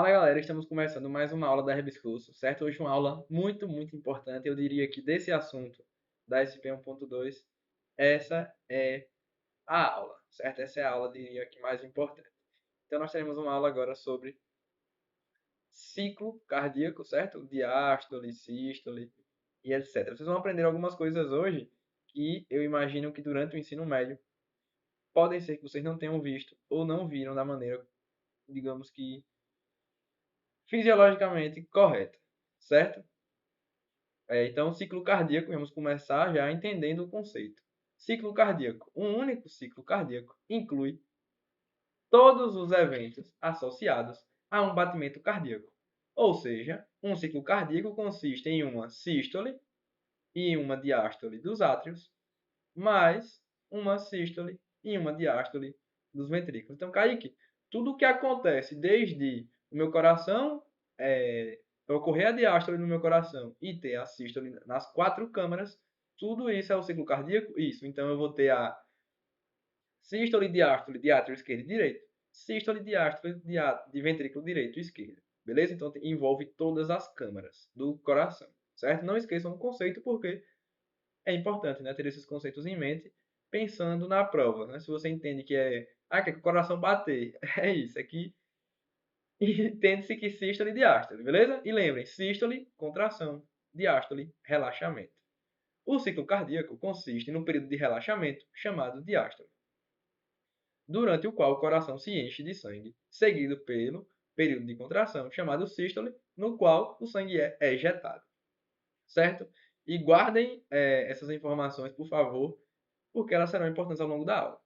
Fala galera, estamos começando mais uma aula da Rebiscurso, certo? Hoje uma aula muito importante, eu diria que desse assunto da SP 1.2, essa é a aula, certo? Essa é a aula, diria que mais importante. Então nós teremos uma aula agora sobre ciclo cardíaco, certo? Diástole, sístole e etc. Vocês vão aprender algumas coisas hoje que eu imagino que durante o ensino médio podem ser que vocês não tenham visto ou não viram da maneira, digamos que fisiologicamente correta, certo? Então, ciclo cardíaco, vamos começar já entendendo o conceito. Ciclo cardíaco. Um único ciclo cardíaco inclui todos os eventos associados a um batimento cardíaco. Ou seja, um ciclo cardíaco consiste em uma sístole e uma diástole dos átrios, mais uma sístole e uma diástole dos ventrículos. Então, Kaique, tudo o que acontece desde o meu coração ocorrer a diástole no meu coração e ter a sístole nas quatro câmaras, tudo isso é o ciclo cardíaco? Isso. Então, eu vou ter a sístole, diástole de átrio esquerdo e direito, sístole, diástole de ventrículo direito e esquerdo. Beleza? Então, envolve todas as câmaras do coração, certo? Não esqueçam do conceito, porque é importante, né, ter esses conceitos em mente, pensando na prova. Né? Se você entende que que é o coração bater, é isso, é que entende-se que sístole e diástole, beleza? E lembrem, sístole, contração, diástole, relaxamento. O ciclo cardíaco consiste no período de relaxamento, chamado diástole, durante o qual o coração se enche de sangue, seguido pelo período de contração, chamado sístole, no qual o sangue é ejetado, certo? E guardem essas informações, por favor, porque elas serão importantes ao longo da aula.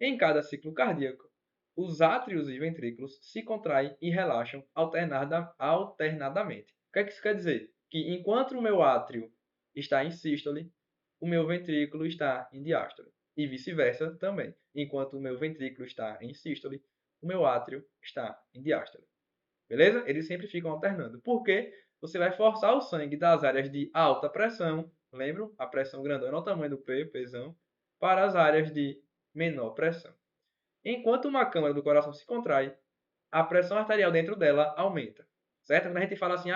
Em cada ciclo cardíaco, os átrios e ventrículos se contraem e relaxam alternadamente. O que é que isso quer dizer? Que enquanto o meu átrio está em sístole, o meu ventrículo está em diástole. E vice-versa também. Enquanto o meu ventrículo está em sístole, o meu átrio está em diástole. Beleza? Eles sempre ficam alternando. Porque você vai forçar o sangue das áreas de alta pressão, lembram? A pressão grandona é o tamanho do P, Pzão, para as áreas de menor pressão. Enquanto uma câmara do coração se contrai, a pressão arterial dentro dela aumenta. Certo? Quando a gente fala assim,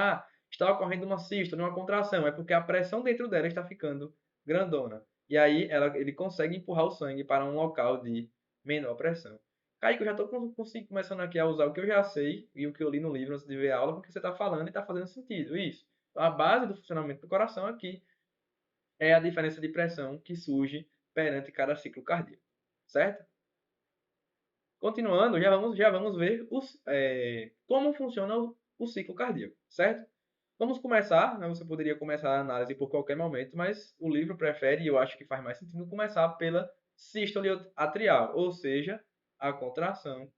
está ocorrendo uma sístole, uma contração, é porque a pressão dentro dela está ficando grandona. E aí ele consegue empurrar o sangue para um local de menor pressão. Kaique, eu já estou começando aqui a usar o que eu já sei e o que eu li no livro antes de ver a aula, porque você está falando e está fazendo sentido. Isso. Então, a base do funcionamento do coração aqui é a diferença de pressão que surge perante cada ciclo cardíaco. Certo? Continuando, já vamos ver como funciona o ciclo cardíaco, certo? Vamos começar, né? Você poderia começar a análise por qualquer momento, mas o livro prefere, e eu acho que faz mais sentido, começar pela sístole atrial, ou seja, a contração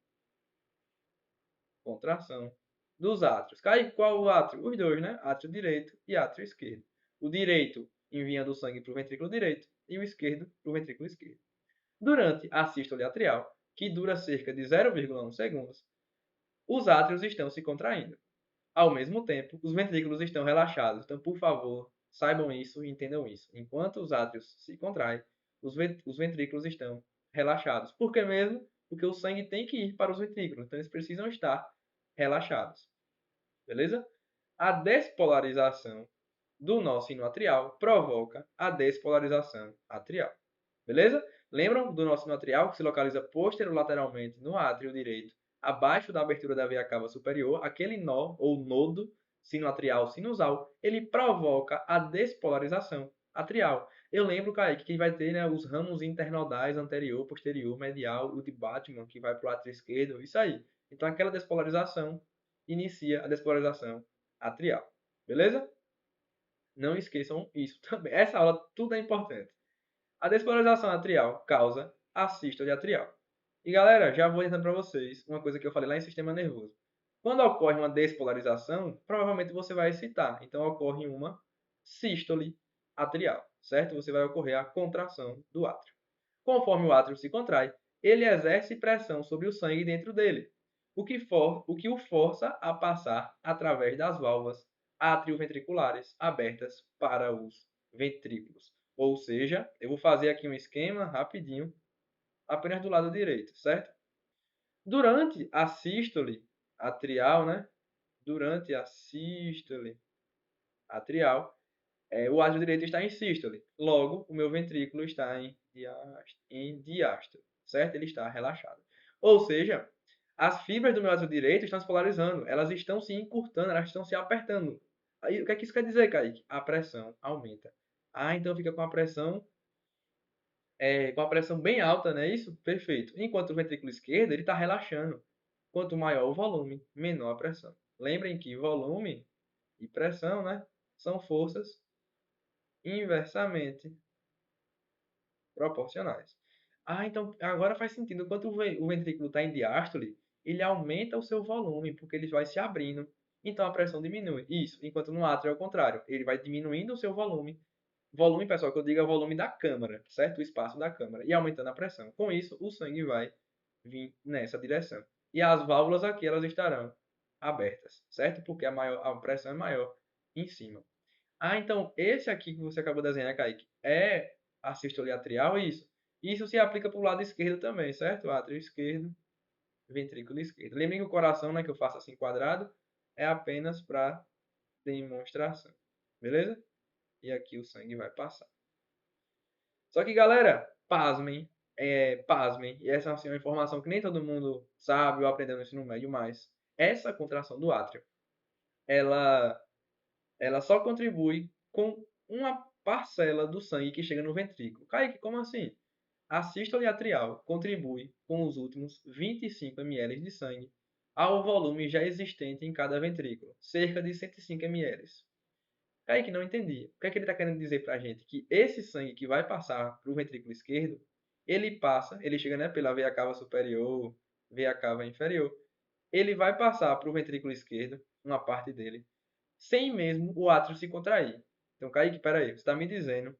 dos átrios. Cai qual o átrio? Os dois, né? Átrio direito e átrio esquerdo. O direito enviando o sangue para o ventrículo direito e o esquerdo para o ventrículo esquerdo. Durante a sístole atrial, que dura cerca de 0,1 segundos, os átrios estão se contraindo. Ao mesmo tempo, os ventrículos estão relaxados. Então, por favor, saibam isso e entendam isso. Enquanto os átrios se contraem, os ventrículos estão relaxados. Por que mesmo? Porque o sangue tem que ir para os ventrículos. Então, eles precisam estar relaxados. Beleza? A despolarização do nó sino atrial provoca a despolarização atrial. Beleza? Lembram do nó sino atrial que se localiza posterolateralmente no átrio direito, abaixo da abertura da veia cava superior? Aquele nó ou nodo sinoatrial sinusal, ele provoca a despolarização atrial. Eu lembro, Kaique, que vai ter, né, os ramos internodais anterior, posterior, medial, o de Batman, que vai para o átrio esquerdo, isso aí. Então, aquela despolarização inicia a despolarização atrial. Beleza? Não esqueçam isso também. Essa aula tudo é importante. A despolarização atrial causa a sístole atrial. E galera, já vou adiantando para vocês uma coisa que eu falei lá em sistema nervoso. Quando ocorre uma despolarização, provavelmente você vai excitar. Então ocorre uma sístole atrial, certo? Você vai ocorrer a contração do átrio. Conforme o átrio se contrai, ele exerce pressão sobre o sangue dentro dele, o que o força a passar através das válvulas atrioventriculares abertas para os ventrículos. Ou seja, eu vou fazer aqui um esquema rapidinho, apenas do lado direito, certo? Durante a sístole, atrial, né? Durante a sístole atrial, o átrio direito está em sístole. Logo, o meu ventrículo está em diástole, certo? Ele está relaxado. Ou seja, as fibras do meu átrio direito estão se polarizando. Elas estão se encurtando, elas estão se apertando. Aí, o que é que isso quer dizer, Kaique? A pressão aumenta. Então fica com a pressão bem alta, né? Isso? Perfeito. Enquanto o ventrículo esquerdo, ele está relaxando. Quanto maior o volume, menor a pressão. Lembrem que volume e pressão, né? São forças inversamente proporcionais. Então agora faz sentido. Enquanto o ventrículo está em diástole, ele aumenta o seu volume, porque ele vai se abrindo. Então a pressão diminui. Isso. Enquanto no átrio é o contrário. Ele vai diminuindo o seu volume. Volume, pessoal, que eu digo é o volume da câmara, certo? O espaço da câmara. E aumentando a pressão. Com isso, o sangue vai vir nessa direção. E as válvulas aqui, elas estarão abertas, certo? Porque a pressão é maior em cima. Então esse aqui que você acabou de desenhar, Kaique, é a sístole atrial, isso. Isso se aplica para o lado esquerdo também, certo? Átrio esquerdo, ventrículo esquerdo. Lembrem que o coração, né, que eu faço assim quadrado, é apenas para demonstração. Beleza? E aqui o sangue vai passar. Só que, galera, pasmem, pasmem, e essa assim, é uma informação que nem todo mundo sabe ou aprendeu no ensino médio, mas essa contração do átrio, ela só contribui com uma parcela do sangue que chega no ventrículo. Kaique, como assim? A sístole atrial contribui com os últimos 25 ml de sangue ao volume já existente em cada ventrículo, cerca de 105 ml. Kaique, não entendi. O que é que ele está querendo dizer para a gente? Que esse sangue que vai passar para o ventrículo esquerdo, ele chega, né, pela veia cava superior, veia cava inferior, ele vai passar para o ventrículo esquerdo, uma parte dele, sem mesmo o átrio se contrair. Então, Kaique, peraí, você está me dizendo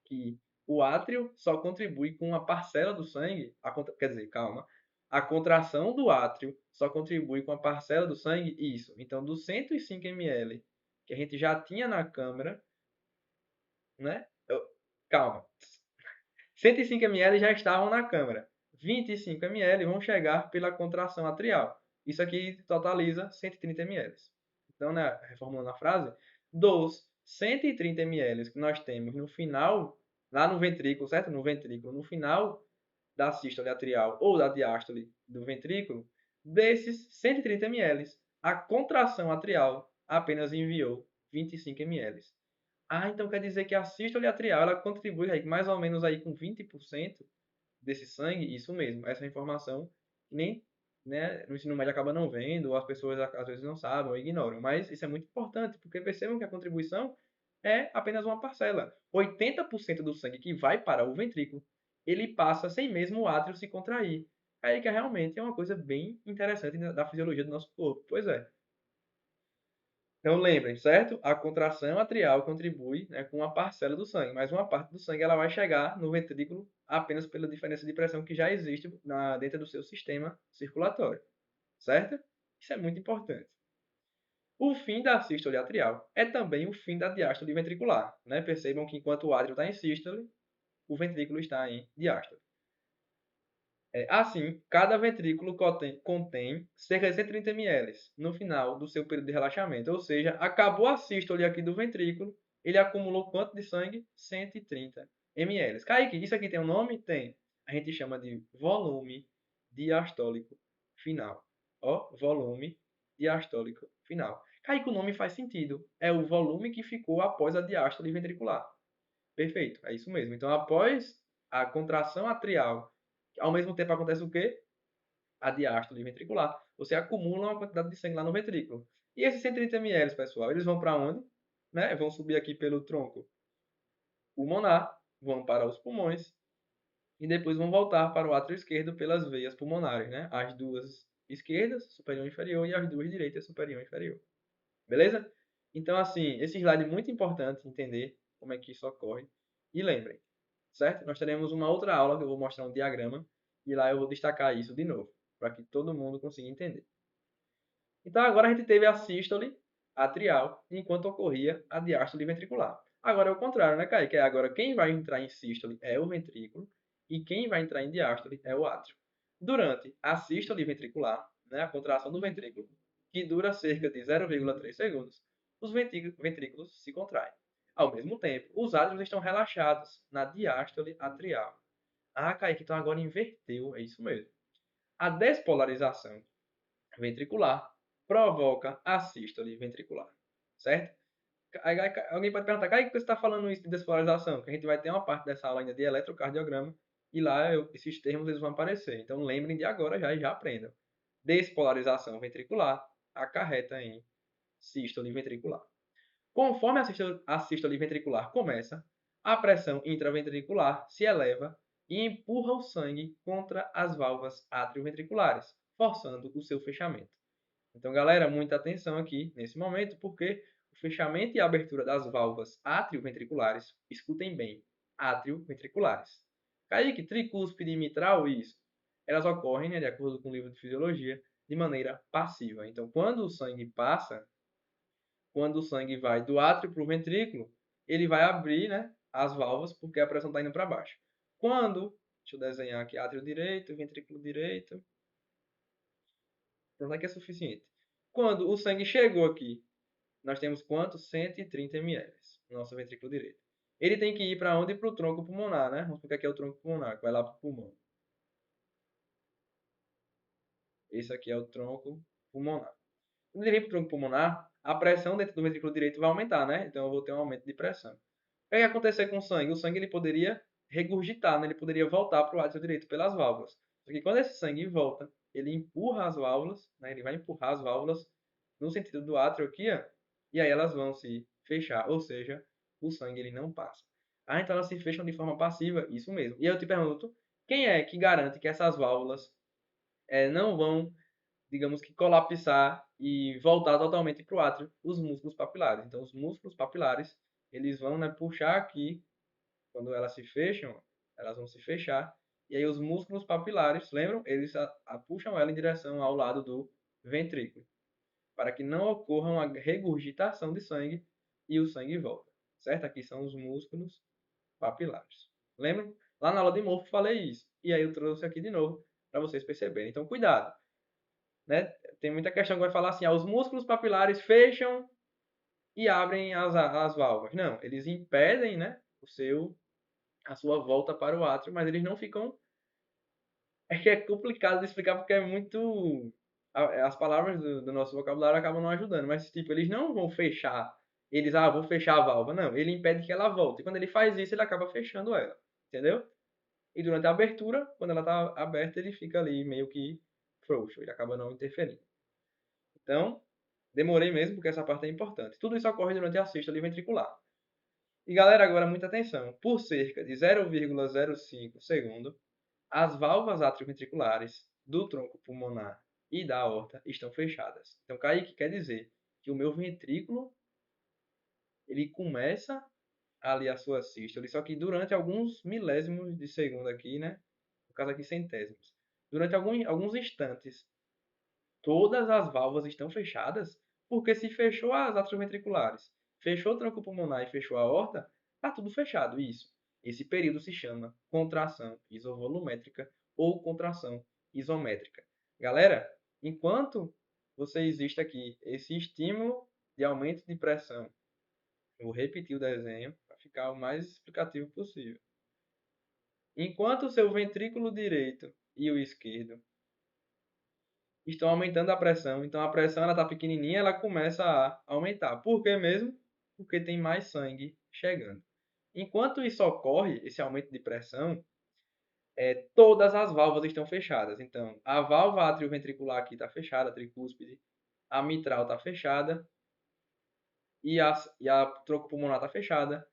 que o átrio só contribui com uma parcela do sangue, quer dizer, calma, a contração do átrio só contribui com a parcela do sangue? Isso. Então, dos 105 ml que a gente já tinha na câmara, né? Calma. 105 ml já estavam na câmara. 25 ml vão chegar pela contração atrial. Isso aqui totaliza 130 ml. Então, né, reformulando a frase, dos 130 ml que nós temos no final, lá no ventrículo, certo? No ventrículo, no final da sístole atrial ou da diástole do ventrículo, desses 130 ml, a contração atrial apenas enviou 25 ml. Então quer dizer que a sístole atrial ela contribui aí, mais ou menos aí com 20% desse sangue, isso mesmo, essa informação que nem, né, no ensino médio acaba não vendo, ou as pessoas às vezes não sabem ou ignoram, mas isso é muito importante, porque percebam que a contribuição é apenas uma parcela. 80% do sangue que vai para o ventrículo, ele passa sem mesmo o átrio se contrair. Aí que realmente é uma coisa bem interessante da fisiologia do nosso corpo. Pois é. Então lembrem, certo? A contração atrial contribui, né, com uma parcela do sangue, mas uma parte do sangue ela vai chegar no ventrículo apenas pela diferença de pressão que já existe dentro do seu sistema circulatório, certo? Isso é muito importante. O fim da sístole atrial é também o fim da diástole ventricular. Né? Percebam que enquanto o átrio está em sístole, o ventrículo está em diástole. Assim, cada ventrículo contém cerca de 130 ml no final do seu período de relaxamento. Ou seja, acabou a sístole aqui do ventrículo, ele acumulou quanto de sangue? 130 ml. Kaique, isso aqui tem um nome? Tem. A gente chama de volume diastólico final. Volume diastólico final. Kaique, o nome faz sentido. É o volume que ficou após a diástole ventricular. Perfeito, é isso mesmo. Então, após a contração atrial, ao mesmo tempo acontece o quê? A diástole ventricular. Você acumula uma quantidade de sangue lá no ventrículo. E esses 130 ml, pessoal, eles vão para onde? Né? Vão subir aqui pelo tronco pulmonar, vão para os pulmões e depois vão voltar para o átrio esquerdo pelas veias pulmonares, né? As duas esquerdas, superior e inferior, e as duas direitas, superior e inferior. Beleza? Então, assim, esse slide é muito importante entender como é que isso ocorre. E lembrem, certo? Nós teremos uma outra aula que eu vou mostrar um diagrama e lá eu vou destacar isso de novo, para que todo mundo consiga entender. Então, agora a gente teve a sístole atrial, enquanto ocorria a diástole ventricular. Agora é o contrário, né, Kaique? Agora quem vai entrar em sístole é o ventrículo e quem vai entrar em diástole é o átrio. Durante a sístole ventricular, né, a contração do ventrículo, que dura cerca de 0,3 segundos, os ventrículos se contraem. Ao mesmo tempo, os átrios estão relaxados na diástole atrial. Ah, Kaique, então agora inverteu, é isso mesmo. A despolarização ventricular provoca a sístole ventricular, certo? Alguém pode perguntar, Kaique, por que você está falando isso de despolarização? Que a gente vai ter uma parte dessa aula ainda de eletrocardiograma e lá esses termos eles vão aparecer. Então lembrem de agora já e já aprendam. Despolarização ventricular acarreta em sístole ventricular. Conforme a sístole ventricular começa, a pressão intraventricular se eleva e empurra o sangue contra as válvulas atrioventriculares, forçando o seu fechamento. Então, galera, muita atenção aqui nesse momento, porque o fechamento e a abertura das válvulas atrioventriculares, escutem bem, atrioventriculares. Kaique, tricúspide e mitral, isso. Elas ocorrem, né, de acordo com o livro de fisiologia, de maneira passiva. Então, quando o sangue vai do átrio para o ventrículo, ele vai abrir, né, as válvulas, porque a pressão está indo para baixo. Deixa eu desenhar aqui, átrio direito, ventrículo direito. Pronto, aqui é suficiente. Quando o sangue chegou aqui, nós temos quanto? 130 ml no nosso ventrículo direito. Ele tem que ir para onde? Para o tronco pulmonar, né? Vamos explicar aqui é o tronco pulmonar, que vai lá para o pulmão. Esse aqui é o tronco pulmonar. Quando ele vem para o tronco pulmonar, a pressão dentro do ventrículo direito vai aumentar, né? Então eu vou ter um aumento de pressão. O que vai acontecer com o sangue? O sangue ele poderia regurgitar, né? Ele poderia voltar para o átrio direito pelas válvulas. Só que quando esse sangue volta, ele empurra as válvulas, né? Ele vai empurrar as válvulas no sentido do átrio aqui, ó, e aí elas vão se fechar, ou seja, o sangue ele não passa. Ah, então elas se fecham de forma passiva, isso mesmo. E eu te pergunto, quem é que garante que essas válvulas não vão, digamos que, colapsar e voltar totalmente para o átrio? Os músculos papilares. Então, os músculos papilares, eles vão, né, puxar aqui, quando elas se fecham, elas vão se fechar, e aí os músculos papilares, lembram? Eles puxam ela em direção ao lado do ventrículo, para que não ocorra uma regurgitação de sangue e o sangue volta, certo? Aqui são os músculos papilares. Lembram? Lá na aula de morfo falei isso, e aí eu trouxe aqui de novo para vocês perceberem. Então, cuidado, né? Tem muita questão que vai falar assim, os músculos papilares fecham e abrem as válvulas. Não, eles impedem, né, a sua volta para o átrio, mas eles não ficam... É que é complicado de explicar porque é muito... As palavras do nosso vocabulário acabam não ajudando, mas tipo, eles não vão fechar. Vão fechar a válvula. Não, ele impede que ela volte. E quando ele faz isso, ele acaba fechando ela. Entendeu? E durante a abertura, quando ela está aberta, ele fica ali meio que frouxo. Ele acaba não interferindo. Então, demorei mesmo porque essa parte é importante. Tudo isso ocorre durante a sístole ventricular. E galera, agora muita atenção. Por cerca de 0,05 segundo, as válvulas atrioventriculares do tronco pulmonar e da aorta estão fechadas. Então, Kaique, quer dizer que o meu ventrículo ele começa ali a sua sístole, só que durante alguns milésimos de segundo aqui, né? No caso aqui, centésimos. Durante alguns instantes, todas as válvulas estão fechadas, porque se fechou as atrioventriculares, fechou o tronco pulmonar e fechou a aorta, está tudo fechado. Isso. Esse período se chama contração isovolumétrica ou contração isométrica. Galera, enquanto você existe aqui esse estímulo de aumento de pressão, eu vou repetir o desenho para ficar o mais explicativo possível. Enquanto o seu ventrículo direito e o esquerdo estão aumentando a pressão. Então a pressão ela está pequenininha, ela começa a aumentar. Por quê mesmo? Porque tem mais sangue chegando. Enquanto isso ocorre, esse aumento de pressão, todas as válvulas estão fechadas. Então a válvula atrioventricular aqui está fechada, a tricúspide, a mitral está fechada e a tronco pulmonar está fechada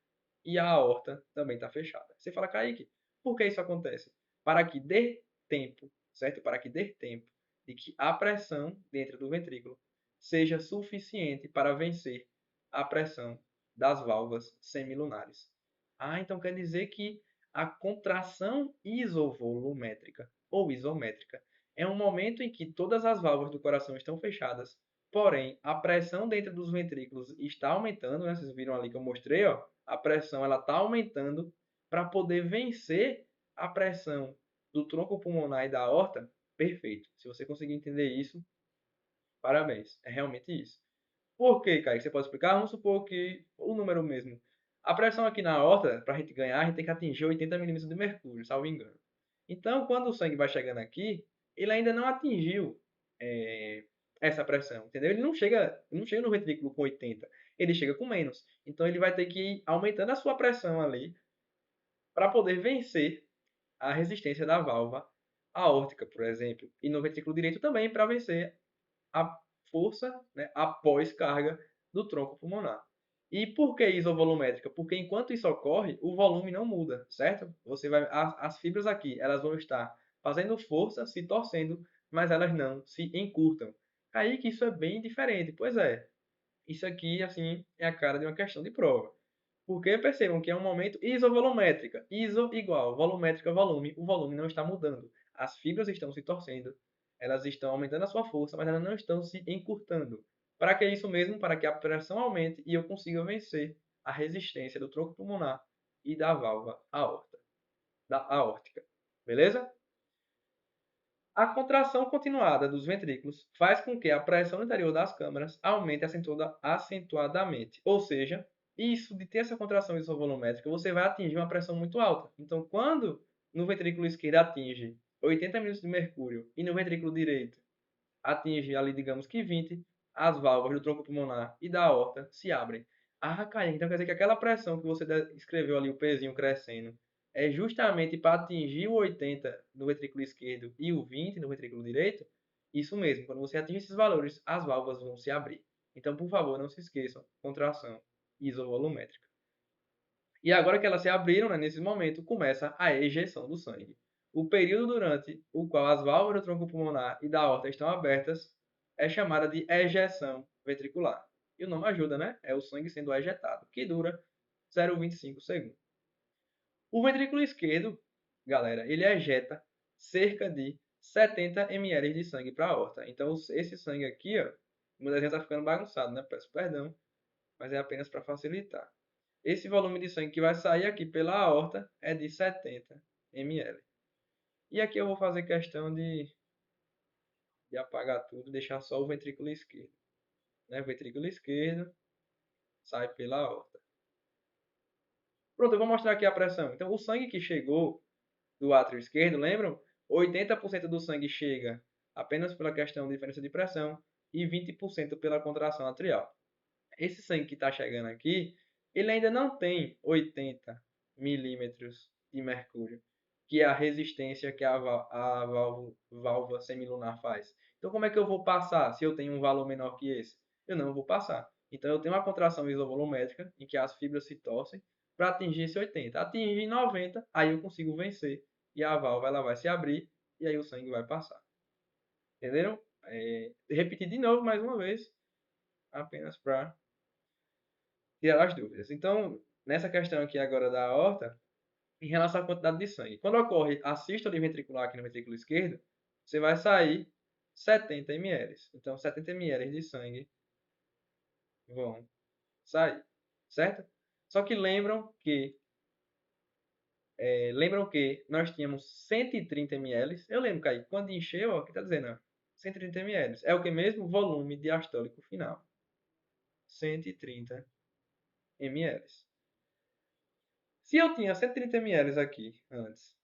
e a aorta também está fechada. Você fala, Kaique, por que isso acontece? Para que dê tempo, certo? Para que dê tempo de que a pressão dentro do ventrículo seja suficiente para vencer a pressão das válvulas semilunares. Ah, então quer dizer que a contração isovolumétrica ou isométrica é um momento em que todas as válvulas do coração estão fechadas, porém a pressão dentro dos ventrículos está aumentando, né? Vocês viram ali que eu mostrei, ó, a pressão ela está aumentando para poder vencer a pressão do tronco pulmonar e da aorta perfeito. Se você conseguir entender isso, parabéns. É realmente isso. Por quê, Kaique? Você pode explicar? Vamos supor que o número mesmo. A pressão aqui na aorta, para a gente ganhar, a gente tem que atingir 80 milímetros de mercúrio, salvo engano. Então, quando o sangue vai chegando aqui, ele ainda não atingiu essa pressão, entendeu? Ele não chega no ventrículo com 80, ele chega com menos. Então, ele vai ter que ir aumentando a sua pressão ali para poder vencer a resistência da válvula aórtica, por exemplo. E no ventrículo direito também para vencer a força, né, após carga do tronco pulmonar. E por que isovolumétrica? Porque enquanto isso ocorre, o volume não muda, certo? As fibras aqui, elas vão estar fazendo força, se torcendo, mas elas não se encurtam. Aí que isso é bem diferente. Pois é, isso aqui, assim, é a cara de uma questão de prova. Porque percebam que é um momento isovolumétrica. Iso igual, volumétrica, volume. O volume não está mudando. As fibras estão se torcendo. Elas estão aumentando a sua força, mas elas não estão se encurtando. Para que isso mesmo? Para que a pressão aumente e eu consiga vencer a resistência do tronco pulmonar e da válvula aórtica. Beleza? A contração continuada dos ventrículos faz com que a pressão no interior das câmaras aumente acentuadamente. Ou seja, isso de ter essa contração isovolumétrica, você vai atingir uma pressão muito alta. Então, quando no ventrículo esquerdo atinge 80 milímetros de mercúrio e no ventrículo direito atinge ali, digamos que 20, as válvulas do tronco pulmonar e da aorta se abrem. Ah, Caio, então quer dizer que aquela pressão que você escreveu ali, o pezinho crescendo, é justamente para atingir o 80 no ventrículo esquerdo e o 20 no ventrículo direito? Isso mesmo, quando você atinge esses valores, as válvulas vão se abrir. Então, por favor, não se esqueçam, contração isovolumétrica. E agora que elas se abriram, né, nesse momento, começa a ejeção do sangue. O período durante o qual as válvulas do tronco pulmonar e da aorta estão abertas é chamada de ejeção ventricular. E o nome ajuda, né? É o sangue sendo ejetado, que dura 0,25 segundos. O ventrículo esquerdo, galera, ele ejeta cerca de 70 ml de sangue para a aorta. Então, esse sangue aqui, ó, o meu desenho está ficando bagunçado, né? Peço perdão, mas é apenas para facilitar. Esse volume de sangue que vai sair aqui pela aorta é de 70 ml. E aqui eu vou fazer questão de apagar tudo, deixar só o ventrículo esquerdo. Né? O ventrículo esquerdo sai pela aorta. Pronto, eu vou mostrar aqui a pressão. Então, o sangue que chegou do átrio esquerdo, lembram? 80% do sangue chega apenas pela questão de diferença de pressão e 20% pela contração atrial. Esse sangue que está chegando aqui, ele ainda não tem 80 milímetros de mercúrio, que é a resistência que a válvula semilunar faz. Então, como é que eu vou passar se eu tenho um valor menor que esse? Eu não vou passar. Então, eu tenho uma contração isovolumétrica, em que as fibras se torcem, para atingir esse 80. Atingir 90, aí eu consigo vencer. E a válvula ela vai se abrir, e aí o sangue vai passar. Entenderam? Repetir de novo, mais uma vez, apenas para tirar as dúvidas. Então, nessa questão aqui agora da aorta, em relação à quantidade de sangue. Quando ocorre a sístole ventricular aqui no ventrículo esquerdo, você vai sair 70 ml. Então, 70 ml de sangue vão sair, certo? Só que lembram que nós tínhamos 130 ml. Eu lembro, Kaique, quando encheu, o que está dizendo? 130 ml. É o que mesmo? Volume diastólico final. 130 ml. Se eu tinha 130 ml aqui antes,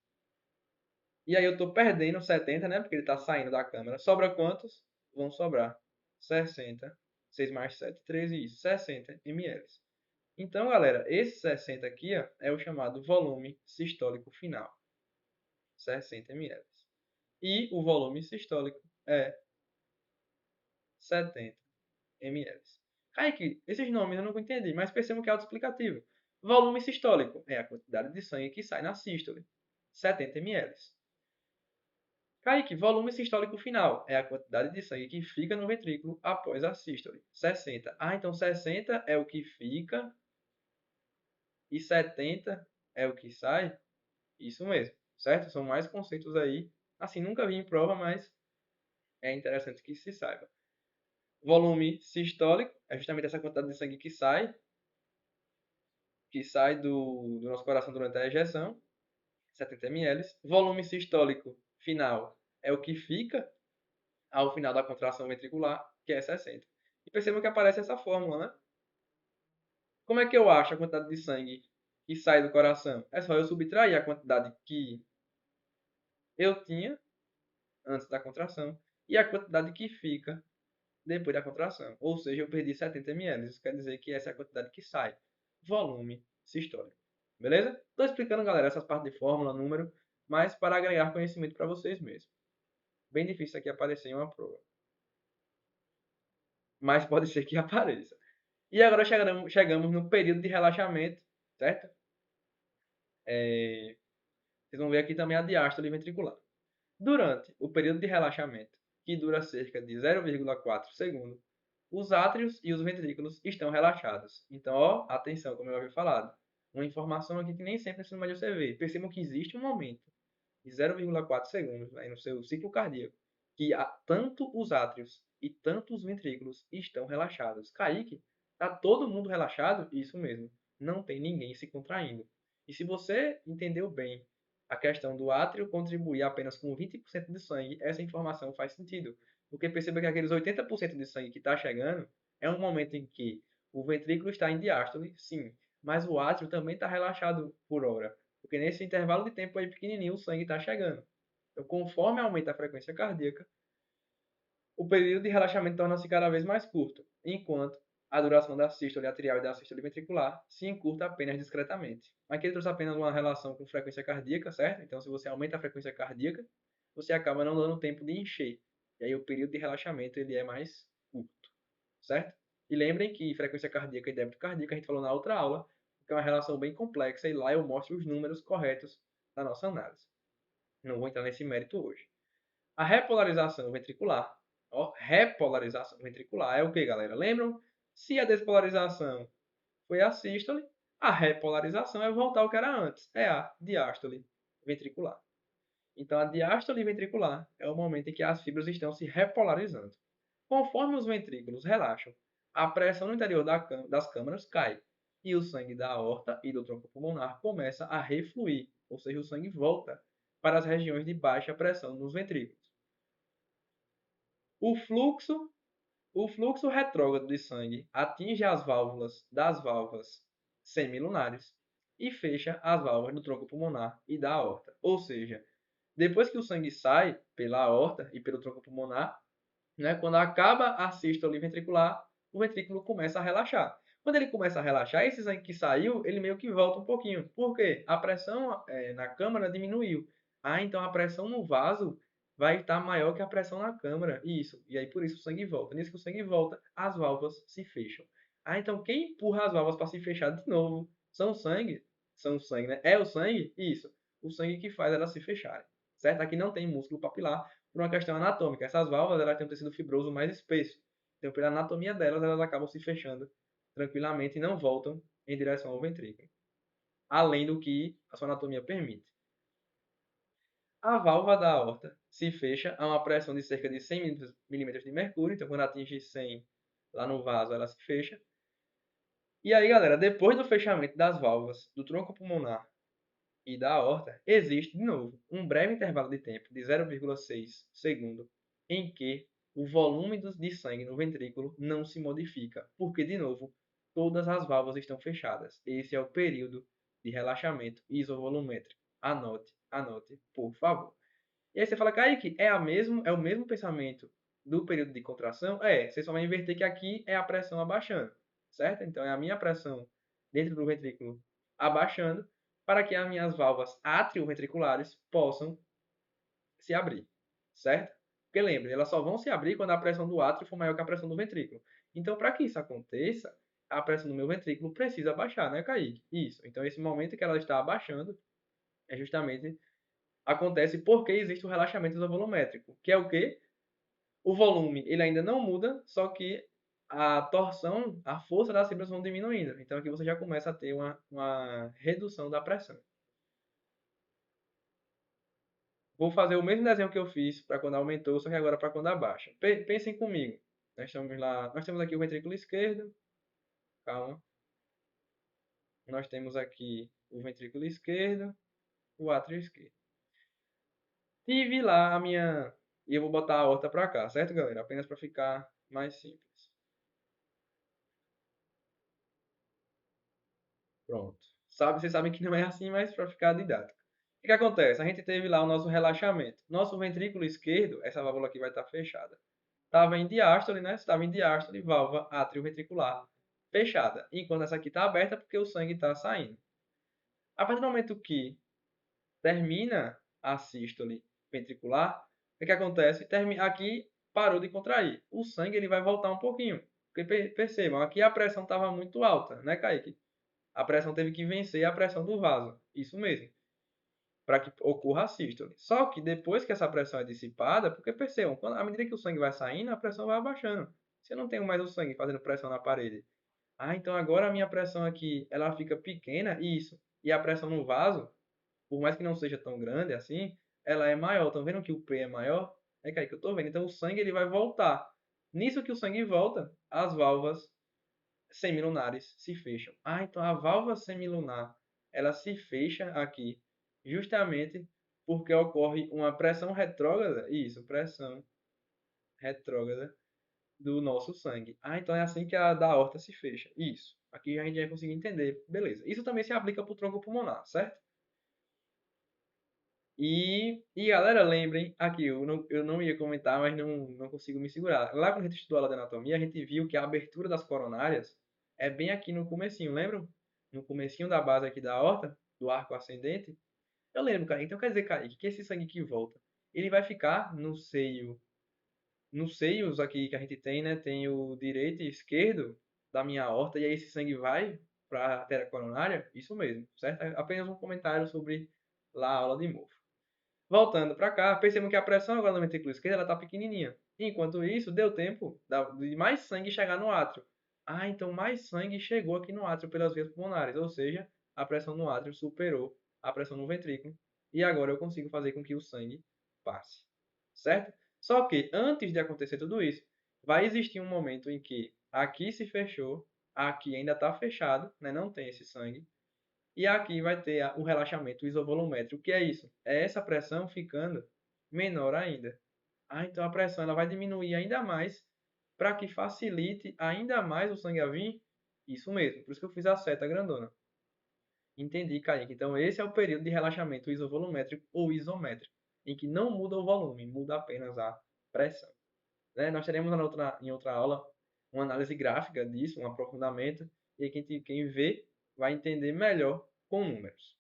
e aí eu estou perdendo 70, né? Porque ele está saindo da câmera. Sobra quantos? Vão sobrar 60. 6 mais 7, 13, isso. 60 ml. Então, galera, esse 60 aqui ó, é o chamado volume sistólico final. 60 ml. E o volume sistólico é 70 ml. Kaique, esses nomes eu não entendi, mas percebam que é autoexplicativo. Volume sistólico é a quantidade de sangue que sai na sístole. 70 ml. Kaique, volume sistólico final é a quantidade de sangue que fica no ventrículo após a sístole. 60. Ah, então 60 é o que fica e 70 é o que sai? Isso mesmo, certo? São mais conceitos aí. Assim, nunca vi em prova, mas é interessante que se saiba. Volume sistólico é justamente essa quantidade de sangue que sai do nosso coração durante a ejeção, 70 ml. Volume sistólico final é o que fica ao final da contração ventricular, que é 60. E percebam que aparece essa fórmula, né? Como é que eu acho a quantidade de sangue que sai do coração? É só eu subtrair a quantidade que eu tinha antes da contração e a quantidade que fica depois da contração. Ou seja, eu perdi 70 ml. Isso quer dizer que essa é a quantidade que sai. Volume sistólico. Beleza? Estou explicando, galera, essas partes de fórmula, número, mas para agregar conhecimento para vocês mesmos. Bem difícil aqui aparecer em uma prova. Mas pode ser que apareça. E agora chegamos no período de relaxamento, certo? Vocês vão ver aqui também a diástole ventricular. Durante o período de relaxamento, que dura cerca de 0,4 segundos, os átrios e os ventrículos estão relaxados. Então, ó, atenção, como eu havia falado. Uma informação aqui que nem sempre é mais você ver. Percebam que existe um momento de 0,4 segundos aí no seu ciclo cardíaco que tanto os átrios e tanto os ventrículos estão relaxados. Kaique, tá todo mundo relaxado? Isso mesmo. Não tem ninguém se contraindo. E se você entendeu bem a questão do átrio contribuir apenas com 20% de sangue, essa informação faz sentido. Porque perceba que aqueles 80% de sangue que está chegando é um momento em que o ventrículo está em diástole, sim, mas o átrio também está relaxado por hora. Porque nesse intervalo de tempo aí pequenininho o sangue está chegando. Então, conforme aumenta a frequência cardíaca, o período de relaxamento torna-se cada vez mais curto, enquanto a duração da sístole atrial e da sístole ventricular se encurta apenas discretamente. Aqui ele trouxe apenas uma relação com frequência cardíaca, certo? Então, se você aumenta a frequência cardíaca, você acaba não dando tempo de encher. E aí o período de relaxamento ele é mais curto, certo? E lembrem que frequência cardíaca e débito cardíaco a gente falou na outra aula, que é uma relação bem complexa e lá eu mostro os números corretos da nossa análise. Não vou entrar nesse mérito hoje. A repolarização ventricular. Ó, repolarização ventricular é o que, galera? Lembram? Se a despolarização foi a sístole, a repolarização é voltar ao que era antes. É a diástole ventricular. Então, a diástole ventricular é o momento em que as fibras estão se repolarizando. Conforme os ventrículos relaxam, a pressão no interior das câmaras cai e o sangue da aorta e do tronco pulmonar começa a refluir, ou seja, o sangue volta para as regiões de baixa pressão nos ventrículos. O fluxo, o fluxo retrógrado de sangue atinge as válvulas das válvulas semilunares e fecha as válvulas do tronco pulmonar e da aorta. Ou seja, depois que o sangue sai pela aorta e pelo tronco pulmonar, né, quando acaba a sístole ventricular, o ventrículo começa a relaxar. Quando ele começa a relaxar, esse sangue que saiu, ele meio que volta um pouquinho. Por quê? A pressão na câmara diminuiu. Ah, então a pressão no vaso vai estar maior que a pressão na câmara. Isso. E aí por isso o sangue volta. Nisso que o sangue volta, as válvulas se fecham. Ah, então quem empurra as válvulas para se fechar de novo são o sangue. São o sangue, né? É o sangue? Isso. O sangue que faz elas se fecharem. Certo? Aqui não tem músculo papilar por uma questão anatômica. Essas válvulas elas têm um tecido fibroso mais espesso. Então, pela anatomia delas, elas acabam se fechando tranquilamente e não voltam em direção ao ventrículo. Além do que a sua anatomia permite. A válvula da aorta se fecha a uma pressão de cerca de 100 milímetros de mercúrio. Então, quando atinge 100 lá no vaso, ela se fecha. E aí, galera, depois do fechamento das válvulas do tronco pulmonar e da aorta, existe, de novo, um breve intervalo de tempo de 0,6 segundo em que o volume de sangue no ventrículo não se modifica, porque, de novo, todas as válvulas estão fechadas. Esse é o período de relaxamento isovolumétrico. Anote, anote, por favor. E aí você fala, Kaique, é o mesmo pensamento do período de contração? É, você só vai inverter que aqui é a pressão abaixando, certo? Então é a minha pressão dentro do ventrículo abaixando para que as minhas válvulas atrioventriculares possam se abrir, certo? Porque lembre, elas só vão se abrir quando a pressão do átrio for maior que a pressão do ventrículo. Então, para que isso aconteça, a pressão do meu ventrículo precisa abaixar, né, Kaique? Isso. Então, esse momento que ela está abaixando é justamente acontece porque existe o relaxamento isovolumétrico, que é o quê? O volume ele ainda não muda, só que a torção, a força das fibras vão diminuindo. Então aqui você já começa a ter uma redução da pressão. Vou fazer o mesmo desenho que eu fiz para quando aumentou, só que agora para quando abaixa. Pensem comigo. Nós temos aqui o ventrículo esquerdo. Calma. Nós temos aqui o ventrículo esquerdo, o átrio esquerdo. Tive lá a minha... E eu vou botar a aorta pra cá, certo, galera? Apenas para ficar mais simples. Pronto. Vocês sabem que não é assim, mas para ficar didático. O que acontece? A gente teve lá o nosso relaxamento. Nosso ventrículo esquerdo, essa válvula aqui vai estar fechada. Estava em diástole, né? Estava em diástole, válvula atrioventricular fechada. Enquanto essa aqui está aberta porque o sangue está saindo. A partir do momento que termina a sístole ventricular, o que acontece? Aqui parou de contrair. O sangue ele vai voltar um pouquinho. Porque percebam, aqui a pressão estava muito alta, né, Kaique? A pressão teve que vencer a pressão do vaso. Isso mesmo. Para que ocorra a sístole. Só que depois que essa pressão é dissipada, porque percebam, à medida que o sangue vai saindo, a pressão vai abaixando. Se eu não tenho mais o sangue fazendo pressão na parede, então agora a minha pressão aqui, ela fica pequena, isso. E a pressão no vaso, por mais que não seja tão grande assim, ela é maior. Estão vendo que o P é maior? É que aí que eu estou vendo. Então o sangue ele vai voltar. Nisso que o sangue volta, as válvulas semilunares se fecham. Então a válvula semilunar, ela se fecha aqui, justamente porque ocorre uma pressão retrógrada, isso, pressão retrógrada do nosso sangue. Então é assim que a da aorta se fecha. Isso. Aqui a gente vai conseguir entender. Beleza. Isso também se aplica para o tronco pulmonar, certo? E galera, lembrem, aqui eu não ia comentar, mas não consigo me segurar. Lá quando a gente estudou a aula de anatomia, a gente viu que a abertura das coronárias é bem aqui no comecinho, lembram? No comecinho da base aqui da aorta, do arco ascendente. Eu lembro, cara. Então quer dizer, Kaique, que esse sangue que volta, ele vai ficar no seio. Nos seios aqui que a gente tem, né? Tem o direito e esquerdo da minha aorta, e aí esse sangue vai para a artéria coronária? Isso mesmo, certo? É apenas um comentário sobre lá a aula de Morpho. Voltando para cá, percebam que a pressão agora no ventrículo esquerdo ela está pequenininha. Enquanto isso, deu tempo de mais sangue chegar no átrio. Então mais sangue chegou aqui no átrio pelas vias pulmonares, ou seja, a pressão no átrio superou a pressão no ventrículo. E agora eu consigo fazer com que o sangue passe. Certo? Só que antes de acontecer tudo isso, vai existir um momento em que aqui se fechou, aqui ainda está fechado, né? Não tem esse sangue. E aqui vai ter o relaxamento isovolumétrico. O que é isso? É essa pressão ficando menor ainda. Então a pressão ela vai diminuir ainda mais para que facilite ainda mais o sangue a vir. Isso mesmo, por isso que eu fiz a seta grandona. Entendi, Kaique. Então esse é o período de relaxamento isovolumétrico ou isométrico, em que não muda o volume, muda apenas a pressão. Né? Nós teremos em outra aula uma análise gráfica disso, um aprofundamento, e aí quem vê vai entender melhor com números.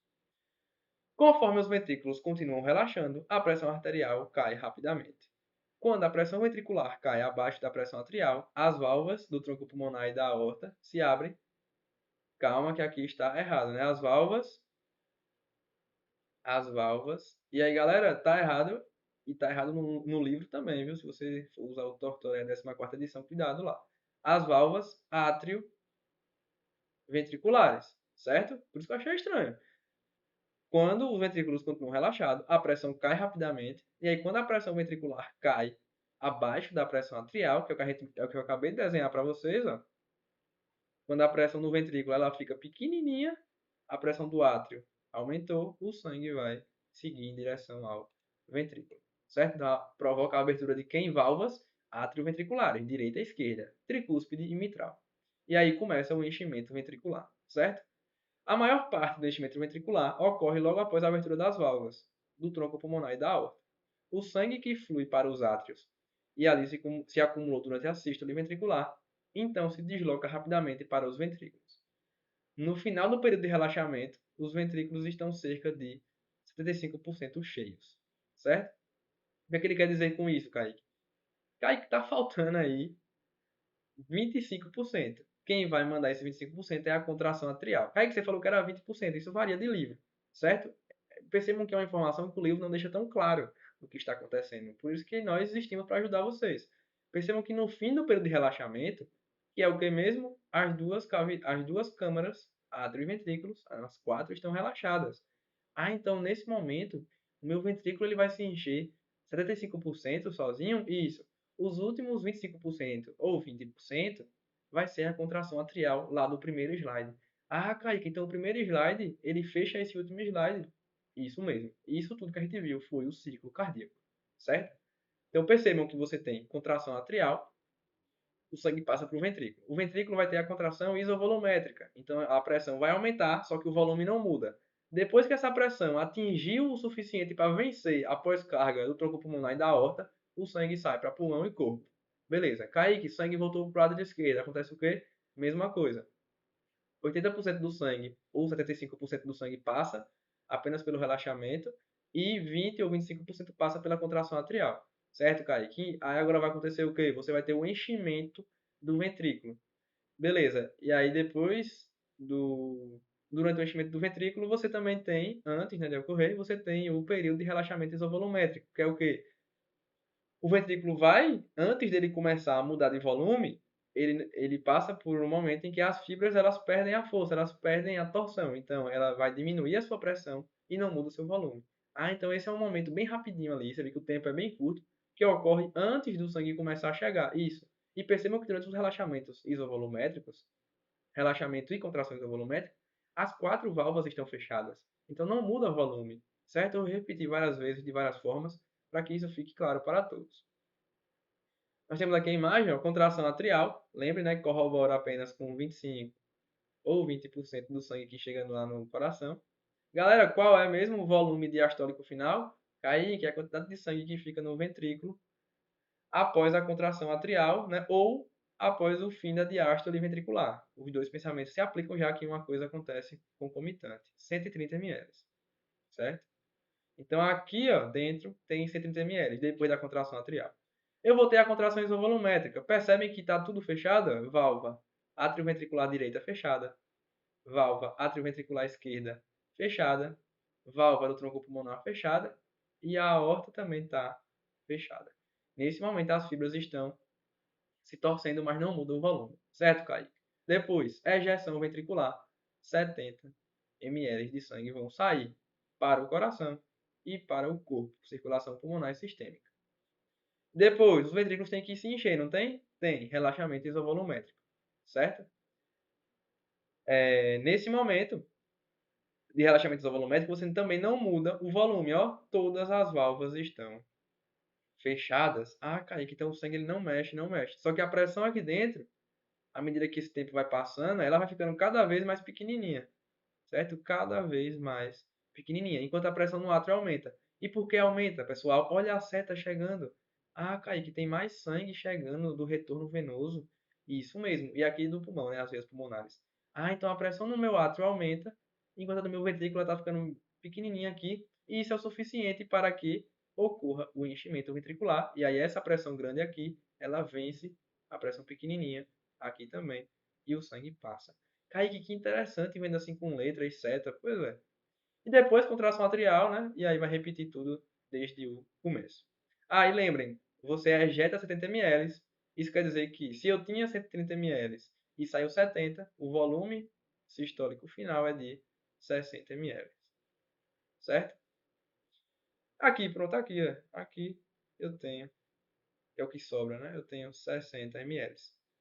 Conforme os ventrículos continuam relaxando, a pressão arterial cai rapidamente. Quando a pressão ventricular cai abaixo da pressão atrial, as válvulas do tronco pulmonar e da aorta se abrem. Calma que aqui está errado, né? As válvulas. E aí, galera, tá errado. E tá errado no livro também, viu? Se você for usar o Tortoré 14ª edição, cuidado lá. As válvulas átrio-ventriculares, certo? Por isso que eu achei estranho. Quando os ventrículos continuam relaxados, a pressão cai rapidamente. E aí, quando a pressão ventricular cai abaixo da pressão atrial, que é o que eu acabei de desenhar para vocês, ó. Quando a pressão no ventrículo ela fica pequenininha, a pressão do átrio aumentou, o sangue vai seguir em direção ao ventrículo, certo? Então, provoca a abertura de quem? Válvulas atrioventriculares, direita e esquerda, tricúspide e mitral. E aí começa o enchimento ventricular, certo? A maior parte do enchimento ventricular ocorre logo após a abertura das válvulas do tronco pulmonar e da aorta. O sangue que flui para os átrios e ali se acumulou durante a sístole ventricular, então se desloca rapidamente para os ventrículos. No final do período de relaxamento, os ventrículos estão cerca de 75% cheios, certo? O que é que ele quer dizer com isso, Kaique? Kaique, está faltando aí 25%. Quem vai mandar esse 25% é a contração atrial. Kaique, você falou que era 20%, isso varia de livro, certo? Percebam que é uma informação que o livro não deixa tão claro o que está acontecendo. Por isso que nós existimos para ajudar vocês. Percebam que no fim do período de relaxamento, que é o que mesmo? As duas câmaras, átrio e ventrículos, as quatro estão relaxadas. Então nesse momento, o meu ventrículo ele vai se encher 75% sozinho? Isso. Os últimos 25% ou 20% vai ser a contração atrial lá do primeiro slide. Kaique, então o primeiro slide, ele fecha esse último slide. Isso mesmo. Isso tudo que a gente viu foi o ciclo cardíaco, certo? Então percebam que você tem contração atrial, o sangue passa para o ventrículo. O ventrículo vai ter a contração isovolumétrica, então a pressão vai aumentar, só que o volume não muda. Depois que essa pressão atingiu o suficiente para vencer a pós-carga do tronco pulmonar e da aorta, o sangue sai para pulmão e corpo. Beleza, Kaique, sangue voltou para o lado esquerdo. Acontece o quê? Mesma coisa. 80% do sangue ou 75% do sangue passa apenas pelo relaxamento e 20 ou 25% passa pela contração atrial. Certo, Kaique? Aí agora vai acontecer o quê? Você vai ter o enchimento do ventrículo. Beleza. E aí depois do durante o enchimento do ventrículo, você também tem, antes, né, de ocorrer, você tem o período de relaxamento isovolumétrico, que é o quê? O ventrículo vai, antes dele começar a mudar de volume, ele passa por um momento em que as fibras elas perdem a força, elas perdem a torção. Então, ela vai diminuir a sua pressão e não muda o seu volume. Ah, então esse é um momento bem rapidinho ali, você vê que o tempo é bem curto, que ocorre antes do sangue começar a chegar. Isso. E percebam que durante os relaxamentos isovolumétricos, relaxamento e contração isovolumétrica, as quatro válvulas estão fechadas. Então não muda o volume, certo? Eu repeti várias vezes, de várias formas, para que isso fique claro para todos. Nós temos aqui a imagem, a contração atrial. Lembre, né, que corrobora apenas com 25 ou 20% do sangue que chega lá no coração. Galera, qual é mesmo o volume diastólico final? Aí, que é a quantidade de sangue que fica no ventrículo após a contração atrial, né, ou após o fim da diástole ventricular. Os dois pensamentos se aplicam já que uma coisa acontece concomitante. 130 ml, certo? Então aqui, ó, dentro tem 130 ml, depois da contração atrial. Eu vou ter a contração isovolumétrica. Percebem que está tudo fechado? Válvula atrioventricular direita fechada. Válvula atrioventricular esquerda fechada. Válvula do tronco pulmonar fechada. E a aorta também está fechada. Nesse momento as fibras estão se torcendo, mas não mudam o volume. Certo, Kaique? Depois, ejeção ventricular. 70 ml de sangue vão sair para o coração e para o corpo. Circulação pulmonar e sistêmica. Depois, os ventrículos têm que se encher, não tem? Tem. Relaxamento isovolumétrico. Certo? Nesse momento de relaxamento isovolumétrico, você também não muda o volume. Ó, todas as válvulas estão fechadas. Ah, Kaique, então o sangue ele não mexe, não mexe. Só que a pressão aqui dentro, à medida que esse tempo vai passando, ela vai ficando cada vez mais pequenininha. Certo? Cada vez mais pequenininha. Enquanto a pressão no átrio aumenta. E por que aumenta, pessoal? Olha a seta chegando. Ah, Kaique, tem mais sangue chegando do retorno venoso. Isso mesmo. E aqui do pulmão, né? As veias pulmonares. Ah, então a pressão no meu átrio aumenta, enquanto a do meu ventrículo está ficando pequenininha aqui. E isso é o suficiente para que ocorra o enchimento ventricular. E aí essa pressão grande aqui, ela vence a pressão pequenininha aqui também. E o sangue passa. Kaique, que interessante, vendo assim com letra e seta. Pois é. E depois contração atrial, né? E aí vai repetir tudo desde o começo. Ah, e lembrem, você ejeta 70 ml. Isso quer dizer que se eu tinha 130 ml e saiu 70, o volume sistólico final é de 60 ml. Certo? Aqui, pronto, aqui, ó. Aqui eu tenho, é o que sobra, né? Eu tenho 60 ml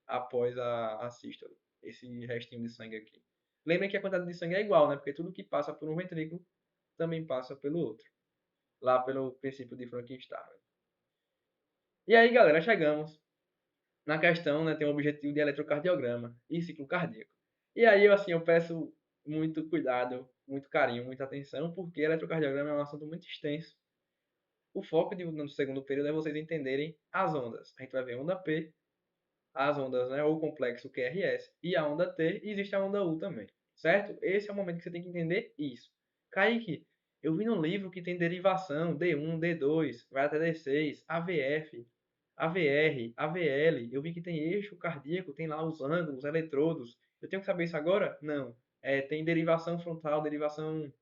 após a sístole. Esse restinho de sangue aqui. Lembrem que a quantidade de sangue é igual, né? Porque tudo que passa por um ventrículo também passa pelo outro. Lá pelo princípio de Frankenstein. E aí, galera, chegamos na questão, né? Tem o objetivo de eletrocardiograma e ciclo cardíaco. E aí, eu peço muito cuidado, muito carinho, muita atenção, porque eletrocardiograma é um assunto muito extenso. O foco no segundo período é vocês entenderem as ondas. A gente vai ver onda P, as ondas, né, ou o complexo QRS, e a onda T, e existe a onda U também, certo? Esse é o momento que você tem que entender isso. Kaique, eu vi no livro que tem derivação D1, D2, vai até D6, AVF, AVR, AVL, eu vi que tem eixo cardíaco, tem lá os ângulos, eletrodos. Eu tenho que saber isso agora? Não. Tem derivação frontal, derivação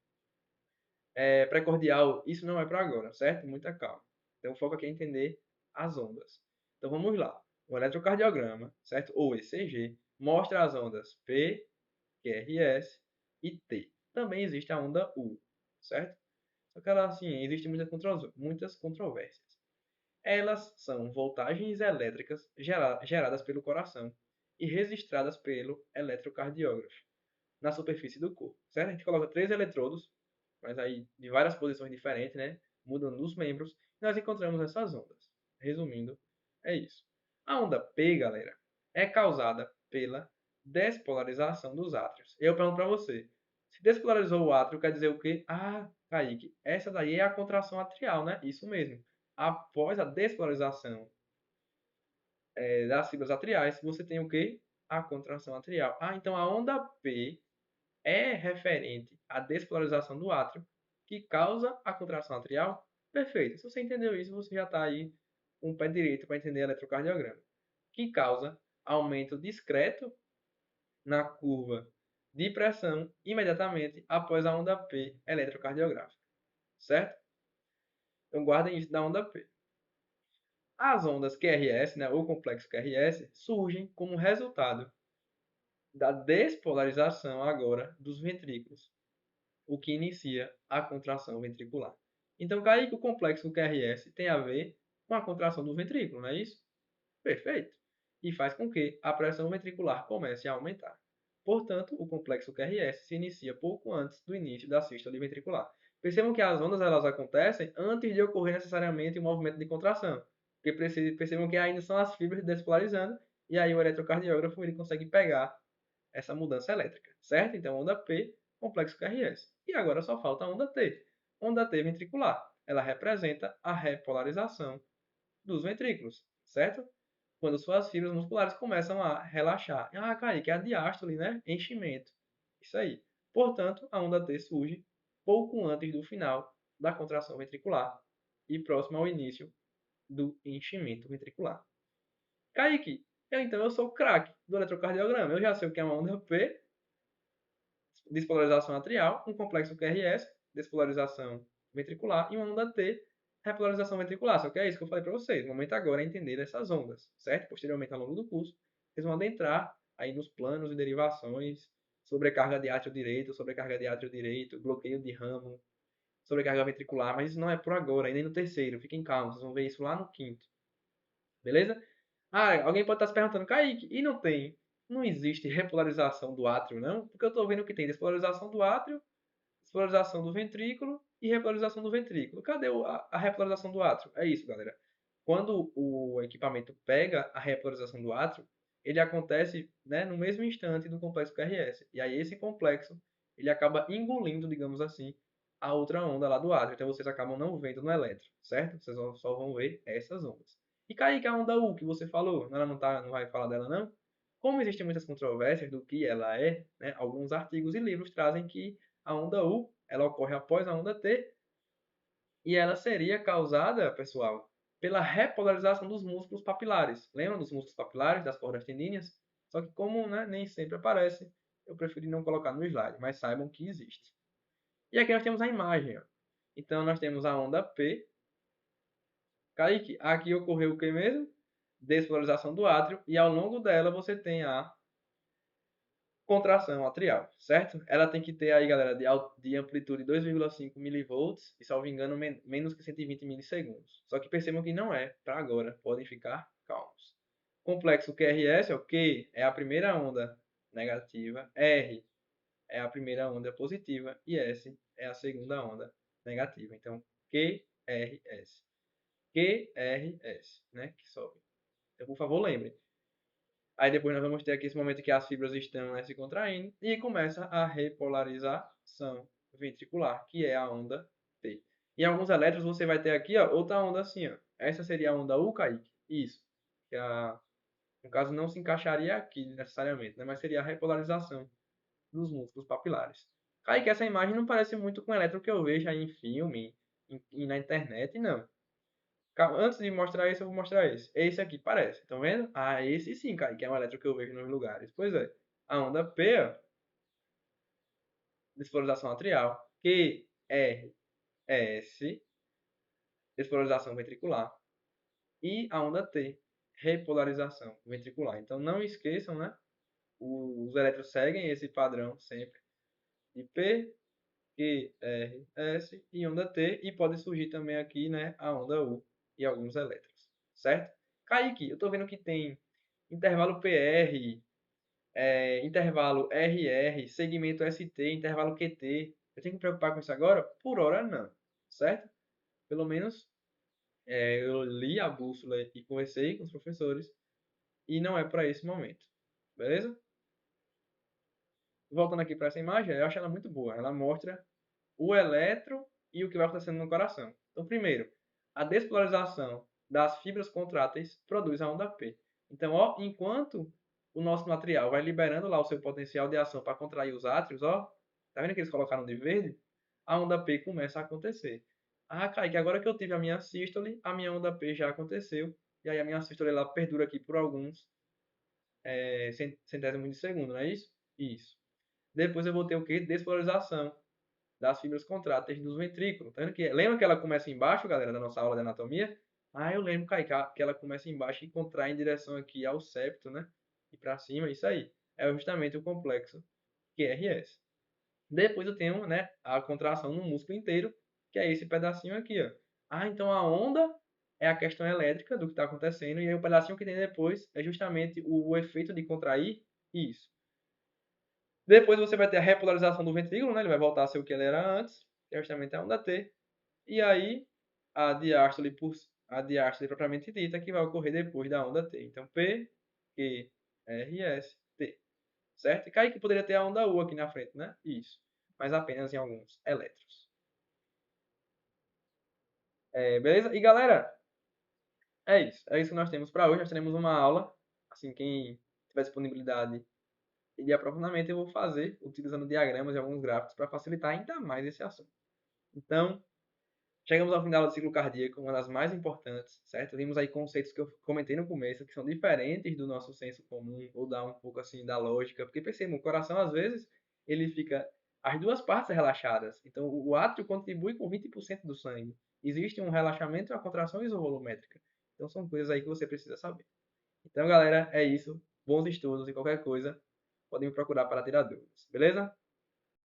precordial. Isso não é para agora, certo? Muita calma. Então o foco aqui é entender as ondas. Então vamos lá. O eletrocardiograma, certo? Ou ECG, mostra as ondas P, QRS e T. Também existe a onda U, certo? Só que ela, assim, existem muitas controvérsias. Elas são voltagens elétricas geradas pelo coração e registradas pelo eletrocardiógrafo na superfície do corpo, certo? A gente coloca 3 eletrodos mas aí de várias posições diferentes, né? Mudando os membros, nós encontramos essas ondas. Resumindo, é isso. A onda P, galera, é causada pela despolarização dos átrios. Eu pergunto para você, se despolarizou o átrio, quer dizer o quê? Ah, Kaique, essa daí é a contração atrial, né? Isso mesmo. Após a despolarização das fibras atriais, você tem o quê? A contração atrial. Ah, então a onda P é referente à despolarização do átrio, que causa a contração atrial? Perfeito. Se você entendeu isso, você já está aí com o pé direito para entender o eletrocardiograma. Que causa aumento discreto na curva de pressão imediatamente após a onda P eletrocardiográfica. Certo? Então guardem isso da onda P. As ondas QRS, né, ou complexo QRS, surgem como resultado da despolarização agora dos ventrículos, o que inicia a contração ventricular. Então, Kaique, o complexo QRS tem a ver com a contração do ventrículo, não é isso? Perfeito. E faz com que a pressão ventricular comece a aumentar. Portanto, o complexo QRS se inicia pouco antes do início da sístole ventricular. Percebam que as ondas elas acontecem antes de ocorrer necessariamente o movimento de contração. Porque percebam que ainda são as fibras despolarizando e aí o eletrocardiógrafo ele consegue pegar essa mudança elétrica, certo? Então, onda P, complexo QRS. E agora só falta a onda T. Onda T ventricular. Ela representa a repolarização dos ventrículos, certo? Quando suas fibras musculares começam a relaxar. Ah, Kaique, é a diástole, né? Enchimento. Isso aí. Portanto, a onda T surge pouco antes do final da contração ventricular e próximo ao início do enchimento ventricular. Kaique, então eu sou o craque do eletrocardiograma. Eu já sei o que é uma onda P, despolarização atrial, um complexo QRS, despolarização ventricular, e uma onda T, repolarização ventricular. Só que é isso que eu falei para vocês. O momento agora é entender essas ondas, certo? Posteriormente, ao longo do curso, vocês vão adentrar aí nos planos e derivações, sobrecarga de átrio direito, sobrecarga de átrio direito, bloqueio de ramo, sobrecarga ventricular, mas isso não é por agora, ainda no terceiro. Fiquem calmos, vocês vão ver isso lá no quinto. Beleza? Ah, alguém pode estar se perguntando, Kaique, e não existe repolarização do átrio, não? Porque eu estou vendo que tem despolarização do átrio, despolarização do ventrículo e repolarização do ventrículo. Cadê a repolarização do átrio? É isso, galera. Quando o equipamento pega a repolarização do átrio, ele acontece, né, no mesmo instante do complexo QRS. E aí esse complexo, ele acaba engolindo, digamos assim, a outra onda lá do átrio. Então vocês acabam não vendo no eletro, certo? Vocês só vão ver essas ondas. E Kaique, a onda U que você falou, ela não vai falar dela não? Como existem muitas controvérsias do que ela é, né, alguns artigos e livros trazem que a onda U ela ocorre após a onda T e ela seria causada, pessoal, pela repolarização dos músculos papilares. Lembram dos músculos papilares, das cordas tendíneas? Só que como, né, nem sempre aparece, eu preferi não colocar no slide, mas saibam que existe. E aqui nós temos a imagem. Ó. Então nós temos a onda P. Kaique, aqui ocorreu o que mesmo? Despolarização do átrio e ao longo dela você tem a contração atrial, certo? Ela tem que ter aí, galera, de amplitude 2,5 milivolts e, salvo engano, menos que 120 milissegundos. Só que percebam que não é para agora, podem ficar calmos. Complexo QRS é o Q, é a primeira onda negativa, R é a primeira onda positiva e S é a segunda onda negativa. Então, QRS. QRS, né, que sobe. Então, por favor, lembrem. Aí depois nós vamos ter aqui esse momento que as fibras estão, né, se contraindo e começa a repolarização ventricular, que é a onda T. Em alguns elétrons você vai ter aqui ó, outra onda assim. Ó. Essa seria a onda U, Kaique? Isso. Que no caso não se encaixaria aqui necessariamente, né, mas seria a repolarização dos músculos papilares. Kaique, essa imagem não parece muito com o elétron que eu vejo aí em filme e na internet, não. Antes de mostrar esse, eu vou mostrar esse. Esse aqui parece. Estão vendo? Ah, esse sim, cara, que é um elétron que eu vejo nos lugares. Pois é. A onda P, ó, despolarização atrial. QRS, despolarização ventricular. E a onda T, repolarização ventricular. Então não esqueçam, né? Os elétrons seguem esse padrão sempre. De P, QRS e onda T. E pode surgir também aqui, né? A onda U e alguns elétrons. Certo? Kaique, eu estou vendo que tem intervalo PR, intervalo RR, segmento ST, intervalo QT. Eu tenho que me preocupar com isso agora? Por hora, não. Certo? Pelo menos eu li a bússola e conversei com os professores e não é para esse momento. Beleza? Voltando aqui para essa imagem, eu acho ela muito boa. Ela mostra o elétron e o que vai acontecendo no coração. Então, primeiro, a despolarização das fibras contráteis produz a onda P. Então, ó, enquanto o nosso material vai liberando lá o seu potencial de ação para contrair os átrios, ó, tá vendo que eles colocaram de verde? A onda P começa a acontecer. Ah, Kaique, agora que eu tive a minha sístole, a minha onda P já aconteceu, e aí a minha sístole ela perdura aqui por alguns centésimos de segundo, não é isso? Isso. Depois eu vou ter o quê? Despolarização das fibras contráteis dos ventrículos. Tá vendo que, lembra que ela começa embaixo, galera, da nossa aula de anatomia? Ah, eu lembro, Kaique, que ela começa embaixo e contrai em direção aqui ao septo, né? E para cima, isso aí. É justamente o complexo QRS. Depois eu tenho, né, a contração no músculo inteiro, que é esse pedacinho aqui, ó. Ah, então a onda é a questão elétrica do que está acontecendo, e aí o pedacinho que tem depois é justamente o efeito de contrair isso. Depois você vai ter a repolarização do ventrículo, né? Ele vai voltar a ser o que ele era antes, que é justamente a onda T. E aí a diástole propriamente dita, que vai ocorrer depois da onda T. Então, P, Q, R, S, T. Certo? E Kaique poderia ter a onda U aqui na frente, né? Isso. Mas apenas em alguns elétrons. Beleza? E galera, é isso. É isso que nós temos para hoje. Nós teremos uma aula. Assim, quem tiver disponibilidade e de aprofundamento, eu vou fazer utilizando diagramas e alguns gráficos para facilitar ainda mais esse assunto. Então, chegamos ao final do ciclo cardíaco, uma das mais importantes, certo? Vimos aí conceitos que eu comentei no começo, que são diferentes do nosso senso comum, ou dá um pouco assim da lógica, porque percebam, o coração às vezes, ele fica as duas partes relaxadas. Então, o átrio contribui com 20% do sangue. Existe um relaxamento e uma contração isovolumétrica. Então, são coisas aí que você precisa saber. Então, galera, é isso. Bons estudos e qualquer coisa, podem me procurar para tirar dúvidas. Beleza?